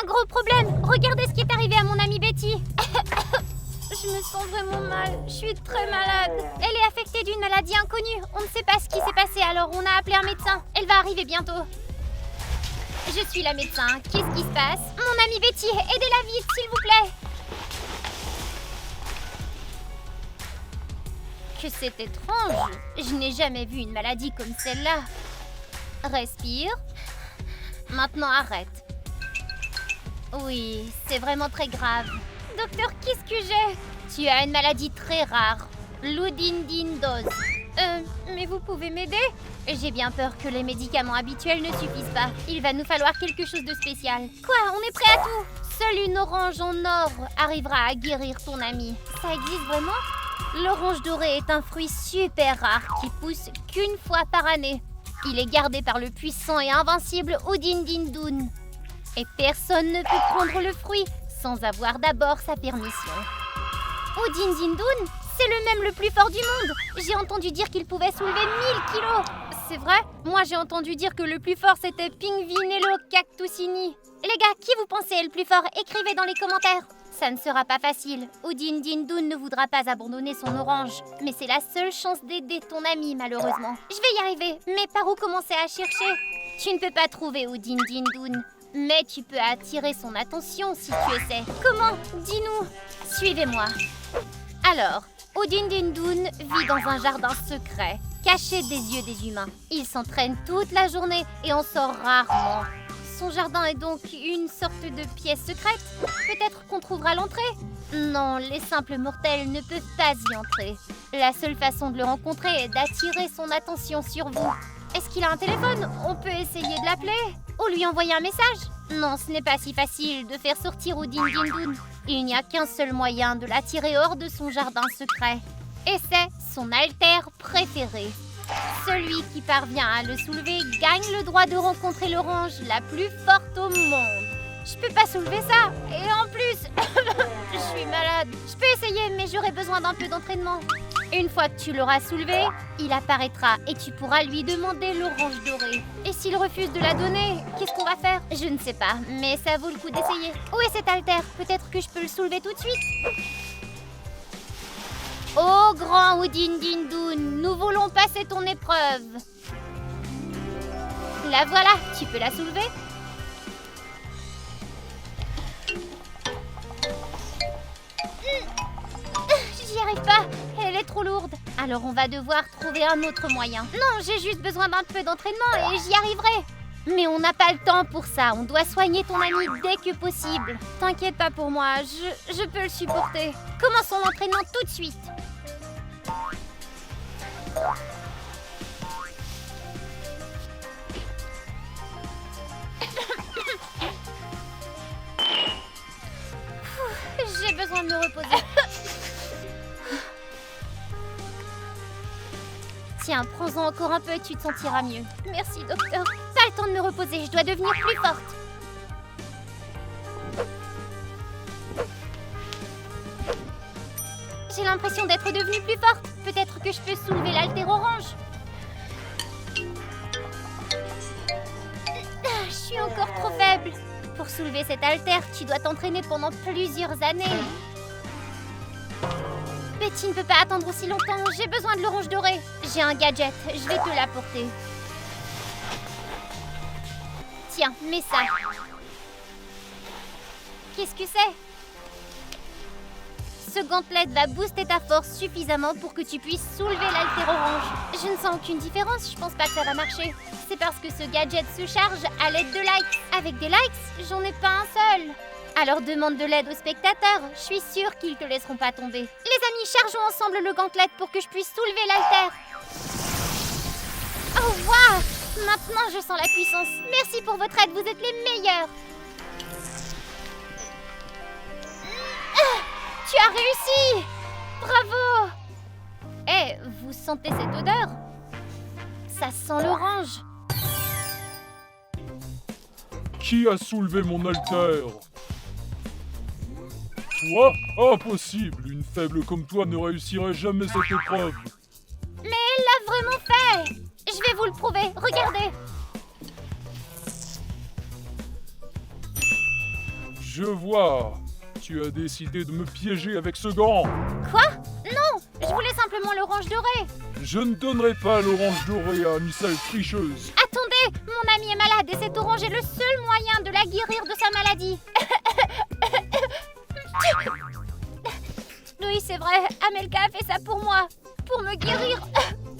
un gros problème. Regardez ce qui est arrivé à mon amie Betty. Je me sens vraiment mal. Je suis très malade. Elle est affectée d'une maladie inconnue. On ne sait pas ce qui s'est passé, alors on a appelé un médecin. Elle va arriver bientôt. Je suis la médecin. Qu'est-ce qui se passe? Mon amie Betty, aidez-la vite, s'il vous plaît. Que c'est étrange. Je n'ai jamais vu une maladie comme celle-là. Respire. Maintenant, arrête. Oui, c'est vraiment très grave. Docteur, qu'est-ce que j'ai? Tu as une maladie très rare. L'Udindindose. Mais vous pouvez m'aider? J'ai bien peur que les médicaments habituels ne suffisent pas. Il va nous falloir quelque chose de spécial. Quoi? On est prêt à tout? Seule une orange en or arrivera à guérir ton ami. Ça existe vraiment? L'orange dorée est un fruit super rare qui pousse qu'une fois par année. Il est gardé par le puissant et invincible Udindindun. Et personne ne peut prendre le fruit sans avoir d'abord sa permission. Udindindun, c'est le même le plus fort du monde. J'ai entendu dire qu'il pouvait soulever 1000 kilos. C'est vrai? Moi, j'ai entendu dire que le plus fort, c'était Pingvinello Cactusini. Les gars, qui vous pensez est le plus fort? Écrivez dans les commentaires. Ça ne sera pas facile. Udindindun ne voudra pas abandonner son orange. Mais c'est la seule chance d'aider ton ami, malheureusement. Je vais y arriver, mais par où commencer à chercher? Tu ne peux pas trouver Udindindun. Mais tu peux attirer son attention si tu essaies. Comment? Dis-nous. Suivez-moi. Alors, Udindindun vit dans un jardin secret, caché des yeux des humains. Il s'entraîne toute la journée et en sort rarement. Son jardin est donc une sorte de pièce secrète? Peut-être qu'on trouvera l'entrée? Non, les simples mortels ne peuvent pas y entrer. La seule façon de le rencontrer est d'attirer son attention sur vous. Est-ce qu'il a un téléphone? On peut essayer de l'appeler? Ou lui envoyer un message? Non, ce n'est pas si facile de faire sortir Udindindun. Il n'y a qu'un seul moyen de l'attirer hors de son jardin secret. Et c'est son alter préféré. Celui qui parvient à le soulever gagne le droit de rencontrer l'orange la plus forte au monde. Je peux pas soulever ça. Et en plus, je suis malade. Je peux essayer, mais j'aurai besoin d'un peu d'entraînement. Une fois que tu l'auras soulevé, il apparaîtra et tu pourras lui demander l'orange dorée. Et s'il refuse de la donner, qu'est-ce qu'on va faire? Je ne sais pas, mais ça vaut le coup d'essayer. Où est cet alter? Peut-être que je peux le soulever tout de suite. Oh grand Udindindun, nous voulons passer ton épreuve. La voilà, tu peux la soulever? J'y arrive pas, elle est trop lourde. Alors on va devoir trouver un autre moyen. Non, j'ai juste besoin d'un peu d'entraînement et j'y arriverai. Mais on n'a pas le temps pour ça, on doit soigner ton ami dès que possible. T'inquiète pas pour moi, je peux le supporter. Commençons l'entraînement tout de suite. J'ai besoin de me reposer. Tiens, prends-en encore un peu et tu te sentiras mieux. Merci, docteur. Pas le temps de me reposer, je dois devenir plus forte. J'ai l'impression d'être devenue plus forte. Peut-être que je peux soulever l'alter orange. Je suis encore trop faible. Pour soulever cet alter, tu dois t'entraîner pendant plusieurs années. Betty ne peut pas attendre aussi longtemps. J'ai besoin de l'orange dorée. J'ai un gadget. Je vais te l'apporter. Tiens, mets ça. Qu'est-ce que c'est? Ce gantelet va booster ta force suffisamment pour que tu puisses soulever l'alter orange. Je ne sens aucune différence. Je pense pas que ça va marcher. C'est parce que ce gadget se charge à l'aide de likes. Avec des likes, j'en ai pas un seul. Alors demande de l'aide aux spectateurs. Je suis sûre qu'ils te laisseront pas tomber. Les amis, chargeons ensemble le gantelet pour que je puisse soulever l'alter. Oh waouh! Maintenant je sens la puissance. Merci pour votre aide, vous êtes les meilleurs. Tu as réussi! Bravo! Eh, vous sentez cette odeur? Ça sent l'orange. Qui a soulevé mon alter? Toi? Impossible! Une faible comme toi ne réussirait jamais cette épreuve. Mais elle l'a vraiment fait! Je vais vous le prouver, regardez! Je vois. Tu as décidé de me piéger avec ce gant. Quoi? Non! Je voulais simplement l'orange doré. Je ne donnerai pas l'orange dorée à une sale tricheuse. Attendez! Mon ami est malade et cette orange est le seul moyen de la guérir de sa maladie. Oui, c'est vrai. Amelka a fait ça pour moi. Pour me guérir.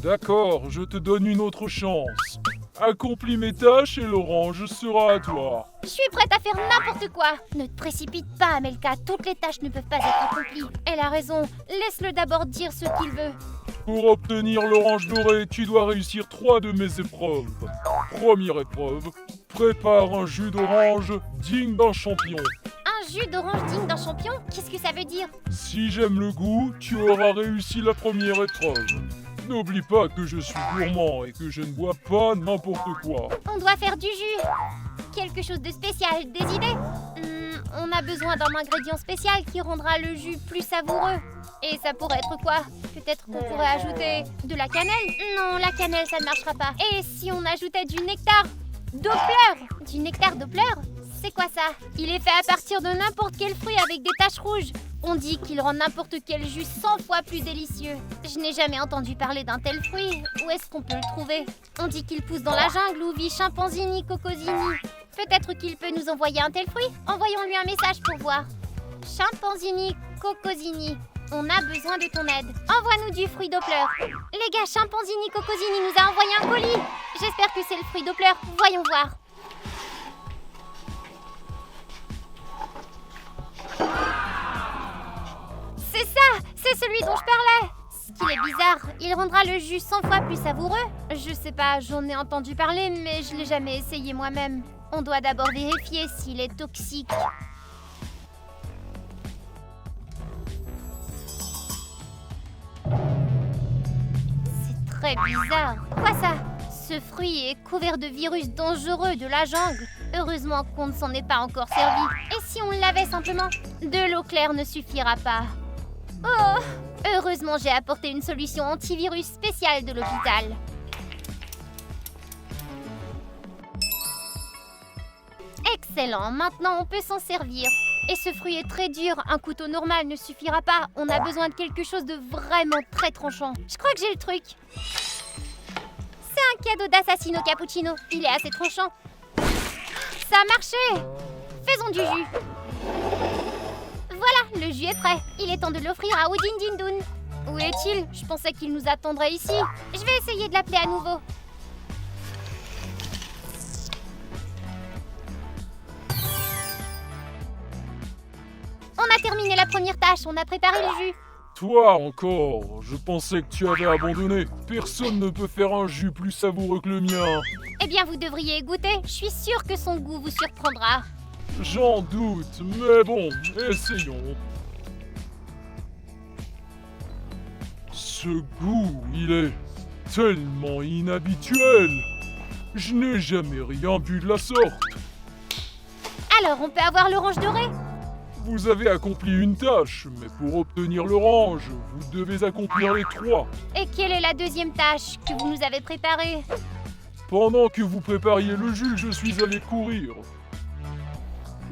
D'accord, je te donne une autre chance. Accomplis mes tâches et l'orange sera à toi. Je suis prête à faire n'importe quoi. Ne te précipite pas, Amelka. Toutes les tâches ne peuvent pas être accomplies. Elle a raison. Laisse-le d'abord dire ce qu'il veut. Pour obtenir l'orange dorée, tu dois réussir 3 de mes épreuves. Première épreuve, prépare un jus d'orange digne d'un champion. Un jus d'orange digne d'un champion? Qu'est-ce que ça veut dire? Si j'aime le goût, tu auras réussi la première épreuve. N'oublie pas que je suis gourmand et que je ne bois pas n'importe quoi. On doit faire du jus. Quelque chose de spécial. Des idées? On a besoin d'un ingrédient spécial qui rendra le jus plus savoureux. Et ça pourrait être quoi? Peut-être qu'on pourrait ajouter de la cannelle? Non, la cannelle, ça ne marchera pas. Et si on ajoutait du nectar Doppler? Du nectar Doppler? C'est quoi ça? Il est fait à partir de n'importe quel fruit avec des taches rouges. On dit qu'il rend n'importe quel jus 100 fois plus délicieux. Je n'ai jamais entendu parler d'un tel fruit. Où est-ce qu'on peut le trouver? On dit qu'il pousse dans la jungle où vit Chimpanzini Cocosini. Peut-être qu'il peut nous envoyer un tel fruit? Envoyons-lui un message pour voir. Chimpanzini Cocosini, on a besoin de ton aide. Envoie-nous du fruit Doppler. Les gars, Chimpanzini Cocosini nous a envoyé un colis. J'espère que c'est le fruit Doppler. Voyons voir. C'est ça! C'est celui dont je parlais! Ce qu'il est bizarre, il rendra le jus 100 fois plus savoureux. Je sais pas, j'en ai entendu parler, mais je l'ai jamais essayé moi-même. On doit d'abord vérifier s'il est toxique. C'est très bizarre. Quoi ça? Ce fruit est couvert de virus dangereux de la jungle. Heureusement qu'on ne s'en est pas encore servi. Et si on l'avait simplement? De l'eau claire ne suffira pas. Oh! Heureusement, j'ai apporté une solution antivirus spéciale de l'hôpital. Excellent, maintenant on peut s'en servir. Et ce fruit est très dur, un couteau normal ne suffira pas. On a besoin de quelque chose de vraiment très tranchant. Je crois que j'ai le truc. C'est un cadeau d'Assassino Cappuccino. Il est assez tranchant. Ça a marché! Faisons du jus. Voilà, le jus est prêt. Il est temps de l'offrir à Oudindindoun. Où est-il? Je pensais qu'il nous attendrait ici. Je vais essayer de l'appeler à nouveau. On a terminé la première tâche, on a préparé le jus. Toi encore, je pensais que tu avais abandonné. Personne ne peut faire un jus plus savoureux que le mien. Eh bien, vous devriez goûter. Je suis sûre que son goût vous surprendra. J'en doute, mais bon, essayons. Ce goût, il est tellement inhabituel. Je n'ai jamais rien bu de la sorte. Alors, on peut avoir l'orange dorée? Vous avez accompli une tâche, mais pour obtenir l'orange, vous devez accomplir les 3. Et quelle est la deuxième tâche que vous nous avez préparée? Pendant que vous prépariez le jus, je suis allé courir.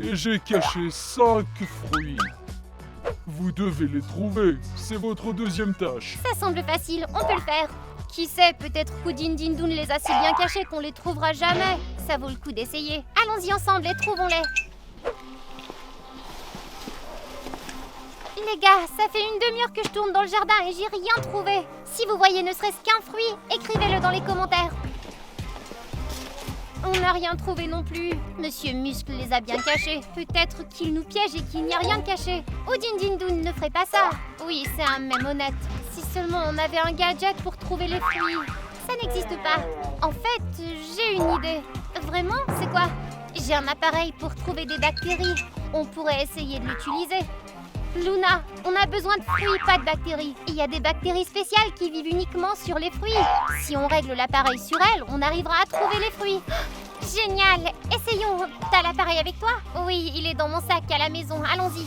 Et j'ai caché 5 fruits. Vous devez les trouver, c'est votre deuxième tâche. Ça semble facile, on peut le faire. Qui sait, peut-être qu'Oudindindoun les a si bien cachés qu'on les trouvera jamais. Ça vaut le coup d'essayer. Allons-y ensemble et trouvons-les. Les gars, ça fait une demi-heure que je tourne dans le jardin et j'ai rien trouvé. Si vous voyez ne serait-ce qu'un fruit, écrivez-le dans les commentaires. On n'a rien trouvé non plus. Monsieur Muscle les a bien cachés. Peut-être qu'il nous piège et qu'il n'y a rien de caché. Oudindindoun ne ferait pas ça. Oui, c'est un même honnête. Si seulement on avait un gadget pour trouver les fruits. Ça n'existe pas. En fait, j'ai une idée. Vraiment? C'est quoi? J'ai un appareil pour trouver des bactéries. On pourrait essayer de l'utiliser. Luna, on a besoin de fruits, pas de bactéries. Il y a des bactéries spéciales qui vivent uniquement sur les fruits. Si on règle l'appareil sur elles, on arrivera à trouver les fruits. Génial! Essayons. T'as l'appareil avec toi? Oui, il est dans mon sac à la maison. Allons-y.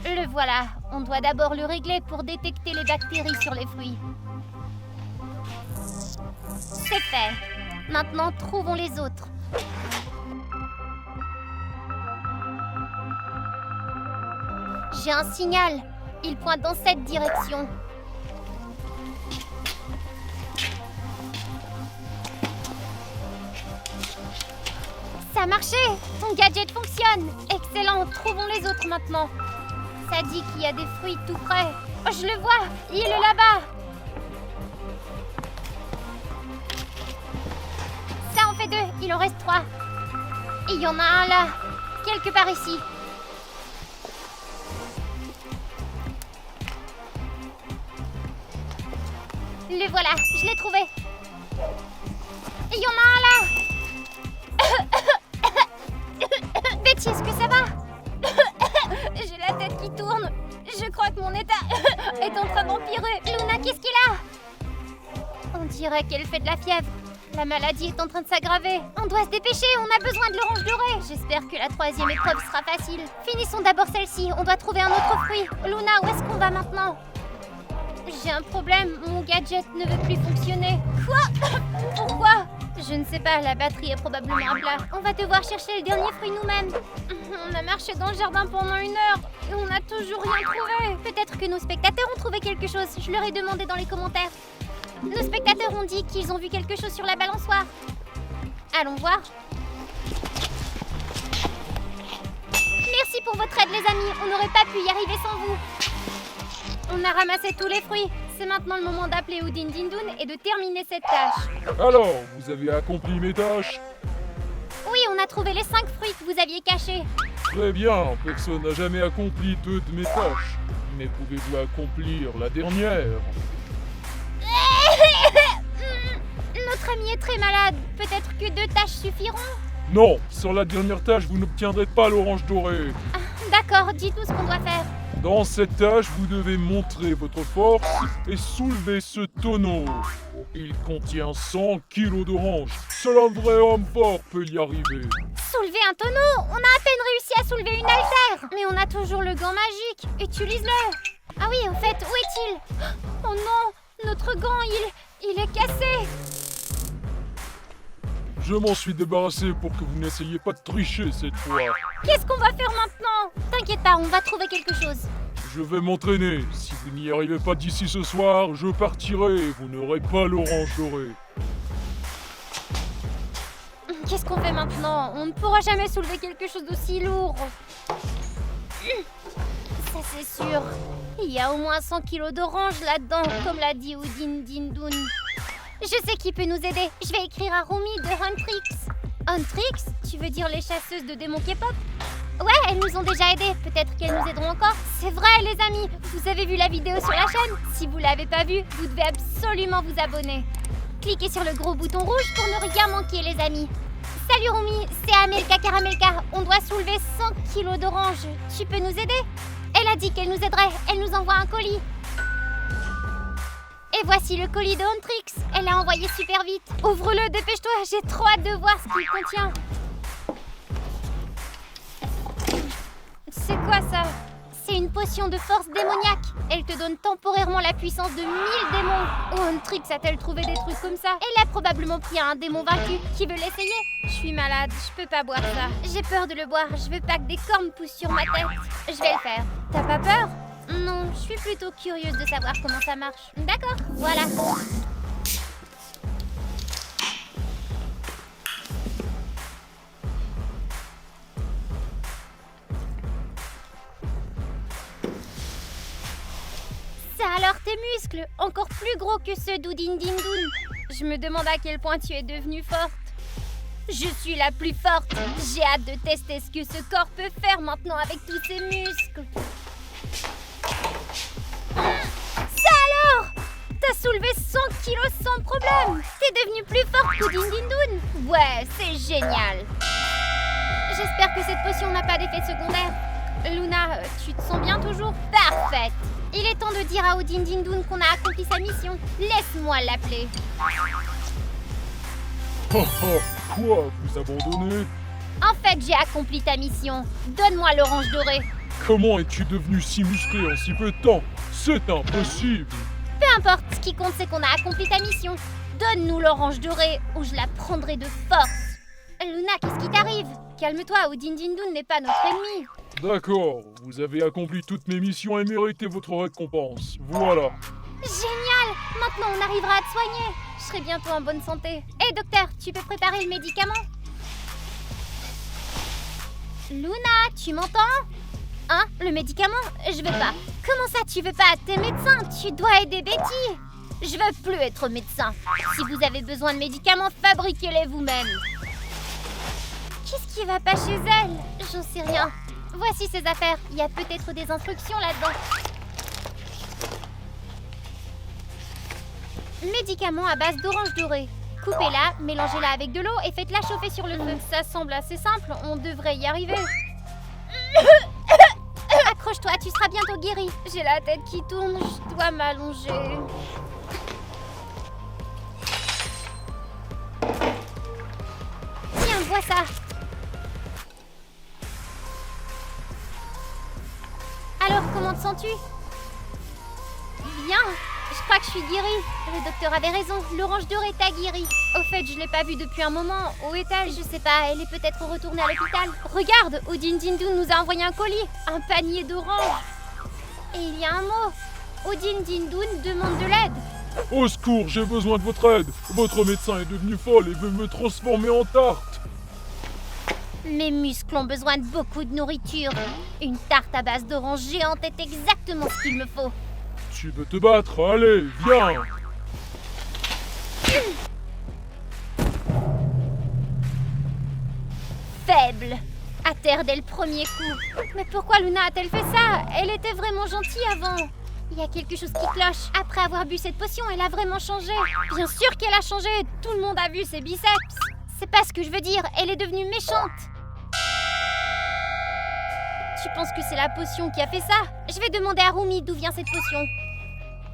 Le voilà. On doit d'abord le régler pour détecter les bactéries sur les fruits. C'est fait. Maintenant, trouvons les autres. J'ai un signal. Il pointe dans cette direction. Ça a marché! Ton gadget fonctionne! Excellent! Trouvons les autres maintenant. Ça dit qu'il y a des fruits tout près. Oh, je le vois! Il est là-bas! Ça en fait 2, il en reste 3. Et il y en a un là, quelque part ici. Le voilà, je l'ai trouvé. Et il y en a un là. Betty, est-ce que ça va? J'ai la tête qui tourne. Je crois que mon état est en train d'empirer. Luna, qu'est-ce qu'il a? On dirait qu'elle fait de la fièvre. La maladie est en train de s'aggraver. On doit se dépêcher, on a besoin de l'orange dorée. J'espère que la 3e épreuve sera facile. Finissons d'abord celle-ci, on doit trouver un autre fruit. Luna, où est-ce qu'on va maintenant? J'ai un problème, mon gadget ne veut plus fonctionner. Quoi? Pourquoi? Je ne sais pas, la batterie est probablement à plat. On va devoir chercher le dernier fruit nous-mêmes. On a marché dans le jardin pendant 1 heure et on n'a toujours rien trouvé. Peut-être que nos spectateurs ont trouvé quelque chose. Je leur ai demandé dans les commentaires. Nos spectateurs ont dit qu'ils ont vu quelque chose sur la balançoire. Allons voir. Merci pour votre aide, les amis. On n'aurait pas pu y arriver sans vous. On a ramassé tous les fruits. C'est maintenant le moment d'appeler Oudin Dindoun et de terminer cette tâche. Alors, vous avez accompli mes tâches? Oui, on a trouvé les 5 fruits que vous aviez cachés. Très bien, personne n'a jamais accompli 2 de mes tâches. Mais pouvez-vous accomplir la dernière? Notre ami est très malade. Peut-être que 2 tâches suffiront? Non, sans la dernière tâche, vous n'obtiendrez pas l'orange dorée. D'accord, dites-nous ce qu'on doit faire. Dans cette tâche, vous devez montrer votre force et soulever ce tonneau. Il contient 100 kilos d'orange. Seul un vrai homme fort peut y arriver. Soulever un tonneau? On a à peine réussi à soulever une haltère. Mais on a toujours le gant magique. Utilise-le. Ah oui, en fait, où est-il? Oh non, notre gant, il est cassé. Je m'en suis débarrassé pour que vous n'essayiez pas de tricher cette fois. Qu'est-ce qu'on va faire maintenant? T'inquiète pas, on va trouver quelque chose. Je vais m'entraîner. Si vous n'y arrivez pas d'ici ce soir, je partirai et vous n'aurez pas l'orange dorée. Qu'est-ce qu'on fait maintenant? On ne pourra jamais soulever quelque chose d'aussi lourd. Ça c'est sûr. Il y a au moins 100 kilos d'orange là-dedans, comme l'a dit Oudin Dindoun. Je sais qui peut nous aider. Je vais écrire à Rumi de Huntrix. Huntrix? Tu veux dire les chasseuses de démons K-pop? Ouais, elles nous ont déjà aidés. Peut-être qu'elles nous aideront encore. C'est vrai, les amis. Vous avez vu la vidéo sur la chaîne? Si vous l'avez pas vue, vous devez absolument vous abonner. Cliquez sur le gros bouton rouge pour ne rien manquer, les amis. Salut Rumi, c'est Amelka Karamelka. On doit soulever 100 kilos d'orange. Tu peux nous aider? Elle a dit qu'elle nous aiderait. Elle nous envoie un colis. Et voici le colis de Huntrix. Elle l'a envoyé super vite. Ouvre-le, dépêche-toi. J'ai trop hâte de voir ce qu'il contient. C'est quoi ça? C'est une potion de force démoniaque. Elle te donne temporairement la puissance de 1000 démons. Oh, Huntrix a-t-elle trouvé des trucs comme ça? Elle a probablement pris un démon vaincu. Qui veut l'essayer? Je suis malade, je peux pas boire ça. J'ai peur de le boire. Je veux pas que des cornes poussent sur ma tête. Je vais le faire. T'as pas peur? Non, je suis plutôt curieuse de savoir comment ça marche. D'accord, voilà. Ça alors tes muscles, encore plus gros que ceux d'Oudin Dindoun. Je me demande à quel point tu es devenue forte. Je suis la plus forte. J'ai hâte de tester ce que ce corps peut faire maintenant avec tous ses muscles. Ça alors? T'as soulevé 100 kilos sans problème. T'es devenue plus forte qu'Oudin Dindoun. Ouais, c'est génial. J'espère que cette potion n'a pas d'effet secondaire. Luna, tu te sens bien toujours? Parfaite. Il est temps de dire à Oudin Dindoun qu'on a accompli sa mission. Laisse-moi l'appeler. Oh oh, quoi? Vous abandonnez? En fait, j'ai accompli ta mission. Donne-moi l'orange dorée. Comment es-tu devenu si musclé en si peu de temps? C'est impossible. Peu importe, ce qui compte, c'est qu'on a accompli ta mission. Donne-nous l'orange dorée ou je la prendrai de force. Luna, qu'est-ce qui t'arrive? Calme-toi, Oudin Dindoun n'est pas notre ennemi. D'accord, vous avez accompli toutes mes missions et mérité votre récompense. Voilà. Génial! Maintenant, on arrivera à te soigner. Je serai bientôt en bonne santé. Hé, docteur, tu peux préparer le médicament? Luna, tu m'entends? Hein? Le médicament? Je veux pas. Comment ça, tu veux pas? T'es médecin, tu dois aider Betty. Je veux plus être médecin. Si vous avez besoin de médicaments, fabriquez-les vous-même. Qu'est-ce qui va pas chez elle? J'en sais rien. Voici ses affaires. Il y a peut-être des instructions là-dedans. Médicament à base d'orange dorée. Coupez-la, mélangez-la avec de l'eau et faites-la chauffer sur le feu. Ça semble assez simple, on devrait y arriver. Accroche-toi, tu seras bientôt guéri. J'ai la tête qui tourne, je dois m'allonger. Tiens, vois ça. Alors, comment te sens-tu? Bien, je crois que je suis guérie. Le docteur avait raison, l'orange dorée t'a guérie. Au fait, je l'ai pas vue depuis un moment. Où est-elle? Je sais pas, elle est peut-être retournée à l'hôpital. Regarde, Odin Dindun nous a envoyé un colis, un panier d'oranges. Et il y a un mot. Odin Dindun demande de l'aide. Au secours, j'ai besoin de votre aide. Votre médecin est devenu folle et veut me transformer en tarte. Mes muscles ont besoin de beaucoup de nourriture. Une tarte à base d'orange géante est exactement ce qu'il me faut. Tu veux te battre? Allez, viens. Faible. À terre dès le premier coup. Mais pourquoi Luna a-t-elle fait ça? Elle était vraiment gentille avant. Il y a quelque chose qui cloche. Après avoir bu cette potion, elle a vraiment changé. Bien sûr qu'elle a changé. Tout le monde a vu ses biceps. C'est pas ce que je veux dire. Elle est devenue méchante. Tu penses que c'est la potion qui a fait ça? Je vais demander à Rumi d'où vient cette potion.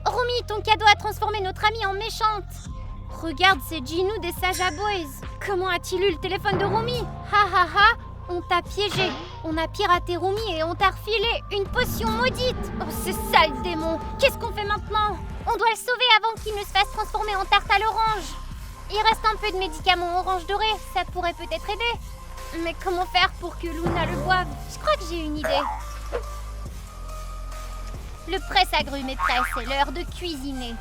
Rumi, ton cadeau a transformé notre amie en méchante. Regarde, c'est Ginu des Saja Boys. Comment a-t-il eu le téléphone de Rumi? Ha ha ha, on t'a piégé. On a piraté Rumi et on t'a refilé une potion maudite. Oh, c'est ça le démon. Qu'est-ce qu'on fait maintenant? On doit le sauver avant qu'il ne se fasse transformer en tarte à l'orange. Il reste un peu de médicaments orange doré, ça pourrait peut-être aider. Mais comment faire pour que Luna le boive? Je crois que j'ai une idée. Le presse-agrumes est prêt, c'est l'heure de cuisiner.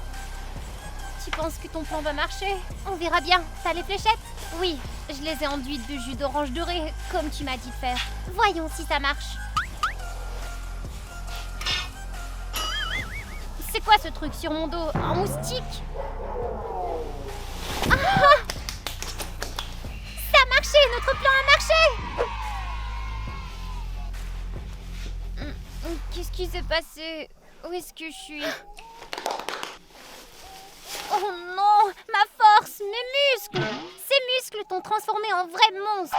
Tu penses que ton plan va marcher? On verra bien. T'as les fléchettes? Oui, je les ai enduites de jus d'orange doré, comme tu m'as dit de faire. Voyons si ça marche. C'est quoi ce truc sur mon dos? Un moustique? Ah! Ça a marché! Notre plan a marché! Qu'est-ce qui s'est passé? Où est-ce que je suis? Oh non! Ma force! Mes muscles! Ces muscles t'ont transformé en vrai monstre!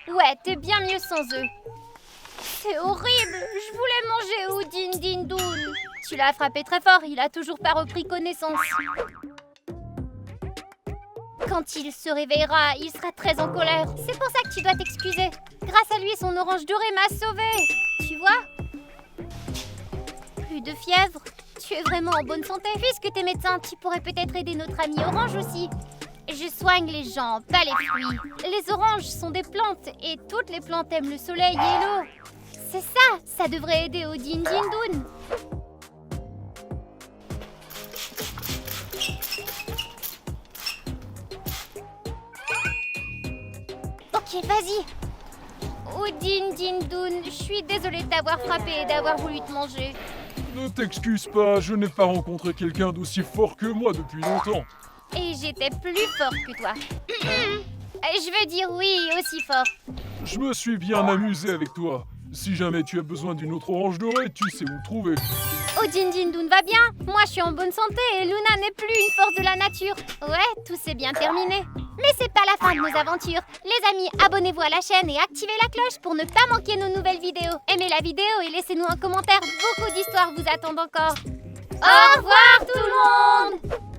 Ouais, t'es bien mieux sans eux. C'est horrible! Je voulais manger Odin Dindun! Tu l'as frappé très fort, il a toujours pas repris connaissance. Quand il se réveillera, il sera très en colère. C'est pour ça que tu dois t'excuser. Grâce à lui, son orange doré m'a sauvée. Tu vois? Plus de fièvre. Tu es vraiment en bonne santé. Puisque t'es médecin, tu pourrais peut-être aider notre ami orange aussi. Je soigne les gens, pas les fruits. Les oranges sont des plantes et toutes les plantes aiment le soleil et l'eau. C'est ça, ça devrait aider Odin Dindun. Ok, vas-y. Odin Dindun, je suis désolée de t'avoir frappé et d'avoir voulu te manger. Ne t'excuse pas, je n'ai pas rencontré quelqu'un d'aussi fort que moi depuis longtemps. Et j'étais plus fort que toi. Je veux dire oui, aussi fort. Je me suis bien amusé avec toi. Si jamais tu as besoin d'une autre orange dorée, tu sais où me trouver. Odin Dindun va bien. Moi, je suis en bonne santé et Luna n'est plus une force de la nature. Ouais, tout s'est bien terminé. Mais c'est pas la fin de nos aventures. Les amis, abonnez-vous à la chaîne et activez la cloche pour ne pas manquer nos nouvelles vidéos. Aimez la vidéo et laissez-nous un commentaire. Beaucoup d'histoires vous attendent encore. Au revoir tout le monde!